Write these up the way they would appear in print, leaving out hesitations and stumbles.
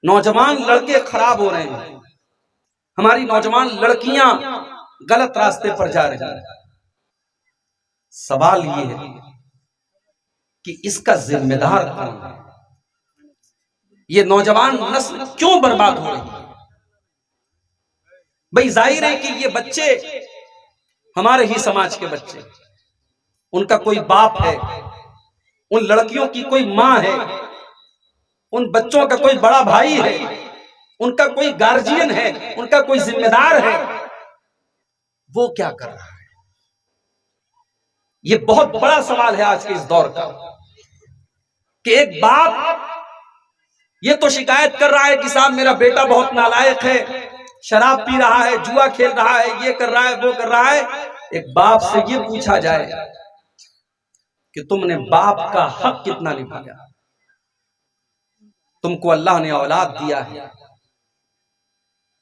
نوجوان لڑکے خراب ہو رہے ہیں، ہماری نوجوان لڑکیاں غلط راستے پر جا رہی ہیں۔ سوال یہ ہے کہ اس کا ذمہ دار کون ہے؟ یہ نوجوان نسل کیوں برباد ہو رہی ہے؟ بھئی ظاہر ہے کہ یہ بچے ہمارے ہی سماج کے بچے، ان کا کوئی باپ ہے، ان لڑکیوں کی کوئی ماں ہے، ان بچوں کا کوئی بڑا بھائی ہے، ان کا کوئی گارجین ہے، ان کا کوئی ذمہ دار ہے، وہ کیا کر رہا ہے؟ یہ بہت بڑا سوال ہے آج کے اس دور کا، کہ ایک باپ یہ تو شکایت کر رہا ہے کہ صاحب میرا بیٹا بہت نالائق ہے، شراب پی رہا ہے، جوا کھیل رہا ہے، یہ کر رہا ہے، وہ کر رہا ہے۔ ایک باپ سے یہ پوچھا جائے کہ تم نے باپ کا حق کتنا نبھایا؟ تم کو اللہ نے اولاد دیا ہے،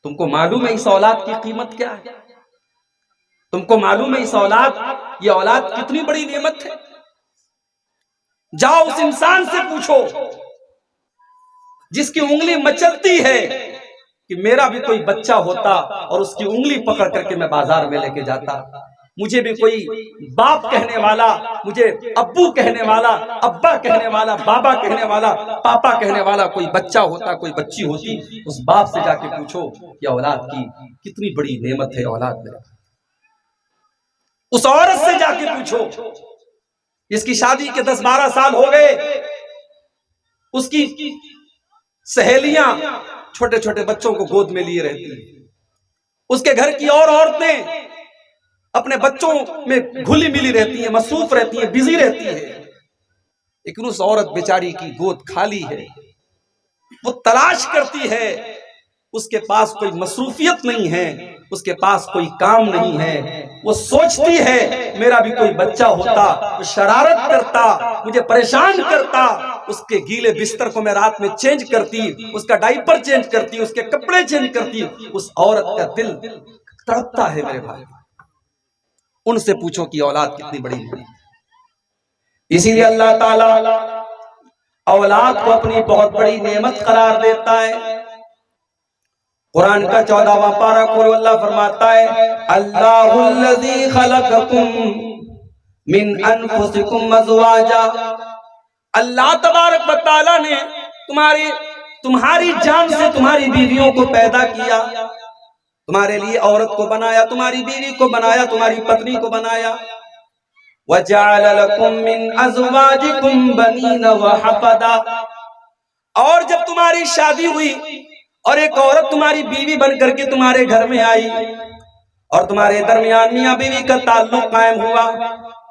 تم کو معلوم ہے اس اولاد کی قیمت کیا ہے؟ تم کو معلوم ہے اس اولاد، یہ اولاد کتنی بڑی نعمت ہے؟ جاؤ اس انسان سے پوچھو جس کی انگلی مچلتی ہے کہ میرا بھی کوئی بچہ ہوتا اور اس کی انگلی پکڑ کر کے میں بازار میں لے کے جاتا، مجھے بھی کوئی باپ کہنے والا، مجھے ابو کہنے والا، ابا کہنے والا، بابا کہنے والا، پاپا کہنے والا کوئی بچہ ہوتا، کوئی بچی ہوتی۔ اس باپ سے جا کے پوچھو کہ اولاد کی کتنی بڑی نعمت ہے اولاد میں۔ اس عورت سے جا کے پوچھو جس کی شادی کے 10-12 سال ہو گئے، اس کی سہیلیاں چھوٹے چھوٹے بچوں کو گود میں لیے رہتی ہیں، اس کے گھر کی اور عورتیں اپنے بچوں میں گھلی ملی رہتی ہیں، مصروف رہتی ہیں، بزی رہتی ہیں، لیکن اس عورت بیچاری کی گود خالی ہے۔ وہ تلاش کرتی ہے، اس کے پاس کوئی مصروفیت نہیں ہے، اس کے پاس کوئی کام نہیں ہے۔ وہ سوچتی ہے میرا بھی کوئی بچہ ہوتا، وہ شرارت کرتا، مجھے پریشان کرتا، اس کے گیلے بستر کو میں رات میں چینج کرتی، اس کا ڈائپر چینج کرتی، اس کے کپڑے چینج کرتی۔ اس عورت کا دل تڑپتا ہے میرے بھائی۔ ان سے پوچھو کہ اولاد کتنی بڑی ہے۔ اسی لیے اللہ تعالی اولاد کو اپنی بہت بڑی نعمت قرار دیتا ہے۔ قرآن کا 14واں پارہ کھولو، اللہ فرماتا ہے اللہ الذی خلقکم من انفسکم ازواجا، اللہ تبارک و تعالی نے تمہاری جان سے تمہاری بیویوں کو پیدا کیا، تمہارے لیے عورت کو بنایا، تمہاری بیوی کو بنایا، تمہاری پتنی کو بنایا۔ وَجَعَلَ لَكُم مِّنْ أَزْوَاجِكُمْ بَنِينَ وَحَفَدًا، اور جب تمہاری شادی ہوئی اور ایک عورت تمہاری بیوی بن کر کے تمہارے گھر میں آئی اور تمہارے درمیان میاں بیوی کا تعلق قائم ہوا،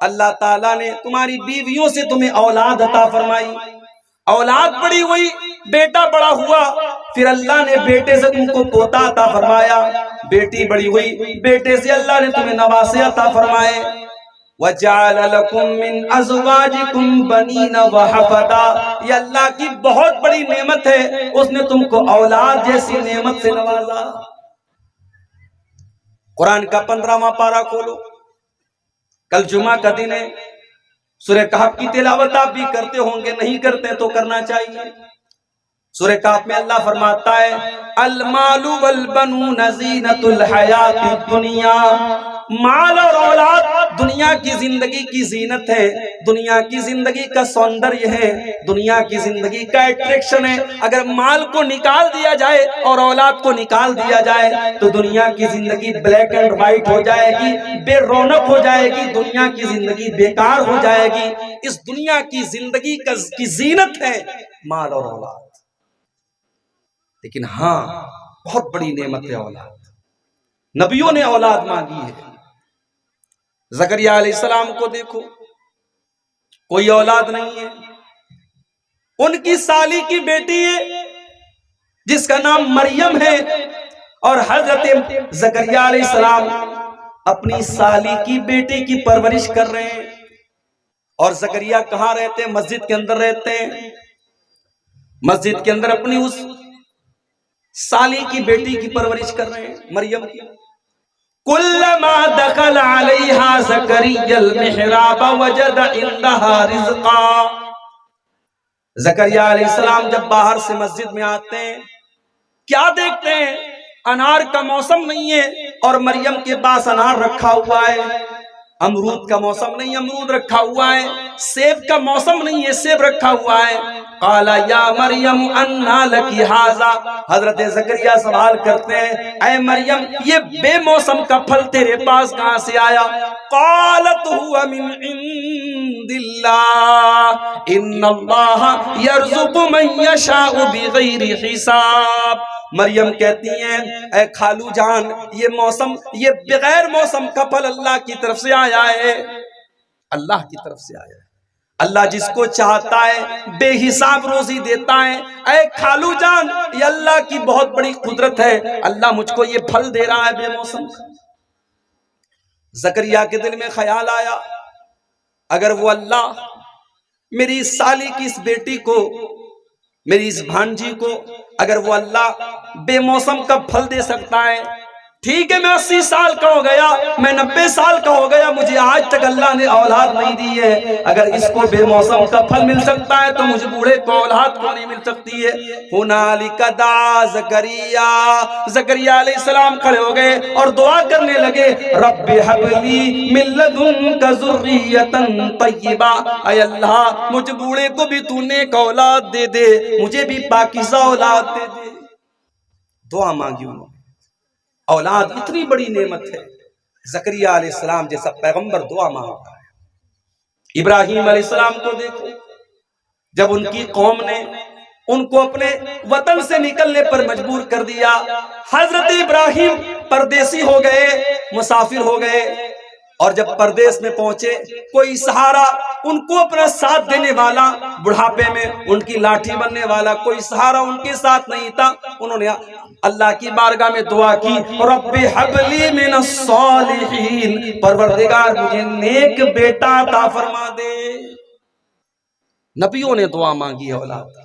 اللہ تعالیٰ نے تمہاری بیویوں سے تمہیں اولاد عطا فرمائی۔ اولاد بڑی ہوئی، بیٹا بڑا ہوا، پھر اللہ نے بیٹے سے تم کو پوتا عطا فرمایا، بیٹی بڑی ہوئی، بیٹے سے اللہ نے تمہیں نواسے عطا فرمائے۔ وَجَعَلَ لَكُم مِّنْ أَزْوَاجِكُمْ بَنِينَ وَحَفَدًا، یہ اللہ کی بہت بڑی نعمت ہے، اس نے تم کو اولاد جیسی نعمت سے نوازا۔ قرآن کا 15واں پارہ کھولو، کل جمعہ کا دن ہے، سورہ کہف کی تلاوت آپ بھی کرتے ہوں گے، نہیں کرتے تو کرنا چاہیے۔ سورہ کہف میں اللہ فرماتا ہے المال والبنون زینۃ الحیات الدنیا، مال اور اولاد دنیا کی زندگی کی زینت ہے، دنیا کی زندگی کا سوندریہ ہے، دنیا کی زندگی کا اٹریکشن ہے۔ اگر مال کو نکال دیا جائے اور اولاد کو نکال دیا جائے تو دنیا کی زندگی بلیک اینڈ وائٹ ہو جائے گی، بے رونق ہو جائے گی، دنیا کی زندگی بیکار ہو جائے گی۔ اس دنیا کی زندگی کی زینت ہے مال اور اولاد، لیکن ہاں بہت بڑی نعمت ہے اولاد۔ نبیوں نے اولاد مانگی ہے۔ زکریا علیہ السلام کو دیکھو، کوئی اولاد نہیں ہے، ان کی سالی کی بیٹی ہے جس کا نام مریم ہے، اور حضرت زکریا علیہ السلام اپنی سالی کی بیٹی کی پرورش کر رہے ہیں۔ اور زکریا کہاں رہتے ہیں؟ مسجد کے اندر رہتے ہیں، مسجد کے اندر اپنی اس سالی کی بیٹی کی پرورش کر رہے ہیں، مریم کی۔ کلما دخل علیہا زکریا المحراب وجد عندہا رزقا، زکریا علیہ السلام جب باہر سے مسجد میں آتے ہیں کیا دیکھتے ہیں؟ انار کا موسم نہیں ہے اور مریم کے پاس انار رکھا ہوا ہے، امرود کا موسم نہیں امرود رکھا ہوا ہے، سیب کا موسم نہیں ہے سیب رکھا ہوا ہے۔ قال یا مریم انا لکی ھذا، حضرت زکریا سوال کرتے ہیں اے مریم یہ بے موسم کا پھل تیرے پاس کہاں سے آیا؟ قالت هو من عند اللہ ان اللہ یرزق من یشاء بغیر حساب۔ مریم کہتی ہیں اے خالو جان یہ موسم، یہ بغیر موسم کا پھل اللہ کی طرف سے آیا ہے، اللہ کی طرف سے آیا ہے۔ اللہ جس کو چاہتا ہے بے حساب روزی دیتا ہے۔ اے خالو جان یہ اللہ کی بہت بڑی قدرت ہے، اللہ مجھ کو یہ پھل دے رہا ہے بے موسم کا۔ زکریا کے دل میں خیال آیا اگر وہ اللہ میری اس سالی کی اس بیٹی کو، میری اس بھانجی کو، اگر وہ اللہ بے موسم کا پھل دے سکتا ہے، ٹھیک ہے میں 80 سال کا ہو گیا، میں 90 سال کا ہو گیا، مجھے آج تک اللہ نے اولاد نہیں دی ہے، اگر اس کو بے موسم کا پھل مل سکتا ہے تو مجھے بوڑھے کو اولاد کو نہیں مل سکتی ہے۔ ہنالک دعا زکریا، زکریا علیہ السلام کھڑے ہو گئے اور دعا کرنے لگے رب ہب لی من لدنک ذریۃ طیبہ، اے اللہ مجھ بوڑھے کو بھی تو نیک اولاد دے دے، مجھے بھی پاکیزہ اولاد دے دے۔ دعا مانگی انہوں نے، اولاد اتنی بڑی نعمت ہے، زکریا علیہ السلام جیسا پیغمبر دعا مانگتا ہے۔ ابراہیم علیہ السلام کو دیکھو، جب ان کی قوم نے ان کو اپنے وطن سے نکلنے پر مجبور کر دیا، حضرت ابراہیم پردیسی ہو گئے، مسافر ہو گئے، اور جب پردیس میں پہنچے کوئی سہارا ان کو اپنا ساتھ دینے والا، بڑھاپے میں ان کی لاٹھی بننے والا کوئی سہارا ان کے ساتھ نہیں تھا، انہوں نے اللہ کی بارگاہ میں دعا کی رب ہب لی من الصالحین، پروردگار مجھے نیک بیٹا عطا فرما دے۔ نبیوں نے دعا مانگی ہے اولاد،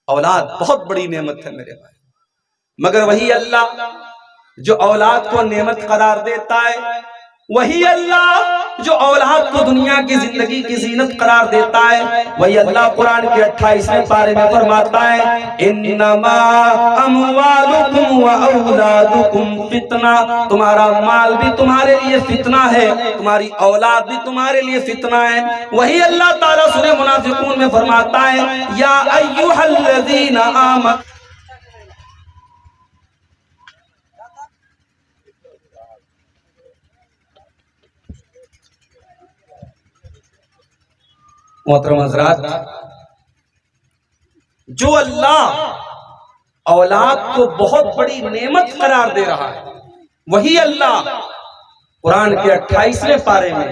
اولاد بہت بڑی نعمت ہے میرے بھائی، مگر وہی اللہ جو اولاد کو نعمت قرار دیتا ہے، وہی اللہ جو اولاد کو دنیا کی زندگی کی زینت قرار دیتا ہے، وہی اللہ قرآن کے 28ویں پارے میں فرماتا ہے انما اموالکم و اولادکم فتنہ، تمہارا مال بھی تمہارے لیے فتنہ ہے، تمہاری اولاد بھی تمہارے لیے فتنہ ہے۔ وہی اللہ تعالیٰ سورہ منافقون میں فرماتا ہے یا ایھا الذین آمنوا، محترم حضرات، جو اللہ اولاد کو بہت بڑی نعمت قرار دے رہا ہے، وہی اللہ قرآن کے 28ویں پارے میں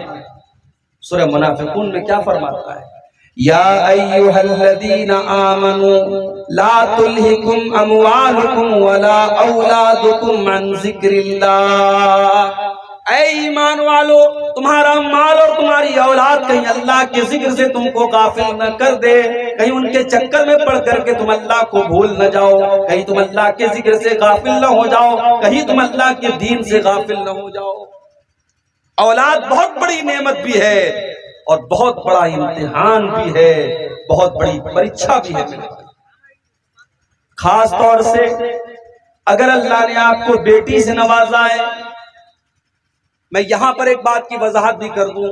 سورہ منافقون میں کیا فرماتا ہے یا ایھا الذین آمنوا لا تلہکم اموالکم ولا اولادکم عن ذکر اللہ، اے ایمان والو تمہارا مال اور تمہاری اولاد کہیں اللہ کے ذکر سے تم کو غافل نہ کر دے، کہیں ان کے چکر میں پڑ کر کے تم اللہ کو بھول نہ جاؤ، کہیں تم اللہ کے ذکر سے غافل نہ ہو جاؤ، کہیں تم اللہ کے دین سے غافل نہ ہو جاؤ۔ اولاد بہت بڑی نعمت بھی ہے اور بہت بڑا امتحان بھی ہے، بہت بڑی پریچھا بھی ہے۔ خاص طور سے اگر اللہ نے آپ کو بیٹی سے نوازا ہے، میں یہاں پر ایک بات کی وضاحت بھی کر دوں،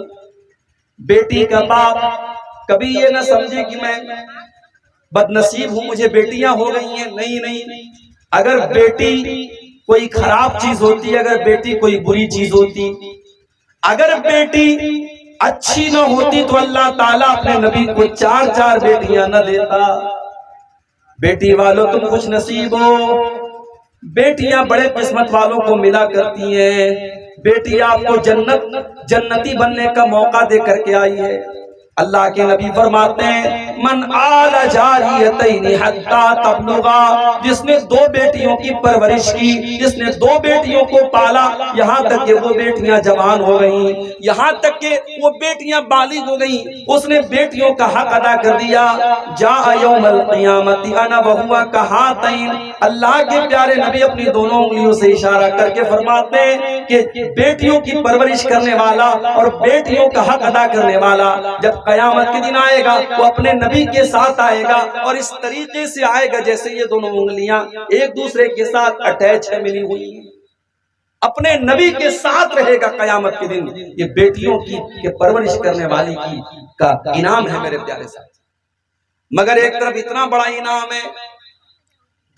بیٹی کا باپ کبھی یہ نہ سمجھے کہ میں بد نصیب ہوں مجھے بیٹیاں ہو گئی ہیں، نہیں، اگر بیٹی کوئی خراب چیز ہوتی، اگر بیٹی کوئی بری چیز ہوتی، اگر بیٹی اچھی نہ ہوتی تو اللہ تعالیٰ اپنے نبی کو 4 بیٹیاں نہ دیتا۔ بیٹی والوں تم خوش نصیب ہو، بیٹیاں بڑے قسمت والوں کو ملا کرتی ہیں، بیٹی آپ کو جنتی بننے کا موقع دے کر کے آئی ہے۔ اللہ کے نبی فرماتے ہیں من آل جاریتین حتی تبلغا، جس نے 2 بیٹیوں کی پرورش کی، جس نے 2 بیٹیوں کو پالا یہاں تک کہ وہ بیٹیاں جوان ہو گئیں، یہاں تک کہ وہ بیٹیاں بالغ ہو گئیں، اس نے بیٹیوں کا حق ادا کر دیا، جاء یوم القیامت انا وہو کہاتین، اللہ کے پیارے نبی اپنی دونوں انگلیوں سے اشارہ کر کے فرماتے ہیں کہ بیٹیوں کی پرورش کرنے والا اور بیٹیوں کا حق ادا کرنے والا جب قیامت کے دن آئے گا وہ اپنے نبی کے ساتھ آئے گا اور اس طریقے سے آئے گا جیسے یہ دونوں انگلیاں ایک دوسرے کے ساتھ اٹیچ ہے، ملی ہوئی ہیں، اپنے نبی کے ساتھ رہے گا قیامت کے دن۔ یہ بیٹیوں کی پرورش کرنے والی کا انعام ہے میرے پیارے ساتھ۔ مگر ایک طرف اتنا بڑا انعام ہے،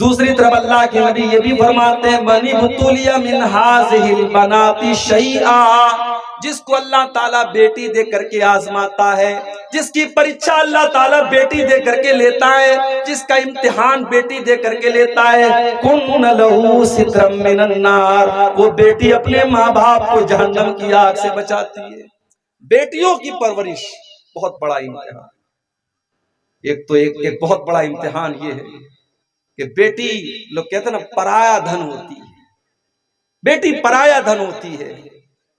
دوسری طرف اللہ کے نبی یہ بھی فرماتے ہیں من ابتلی من ہذہ البنات شیئا، جس کو اللہ تعالیٰ بیٹی دے کر کے آزماتا ہے، جس کی پریچھا اللہ تعالیٰ بیٹی دے کر کے لیتا ہے، جس کا امتحان بیٹی دے کر کے لیتا ہے، کن لہو سترا من النار، وہ بیٹی اپنے ماں باپ کو جہنم کی آگ سے بچاتی ہے۔ بیٹیوں کی پرورش بہت بڑا امتحان، ایک بہت بڑا امتحان یہ ہے کہ بیٹی، لوگ کہتے ہیں نا پرایا دھن ہوتی ہے، بیٹی پرایا دھن ہوتی ہے۔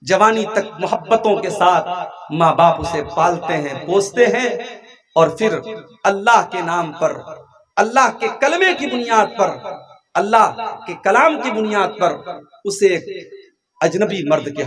جوانی تک محبتوں کے ساتھ ماں باپ اسے پالتے ہیں، پوستے ہیں، اور پھر اللہ کے نام پر، اللہ کے کلمے کی بنیاد پر، اللہ کے کلام کی بنیاد پر اسے ایک اجنبی مرد کے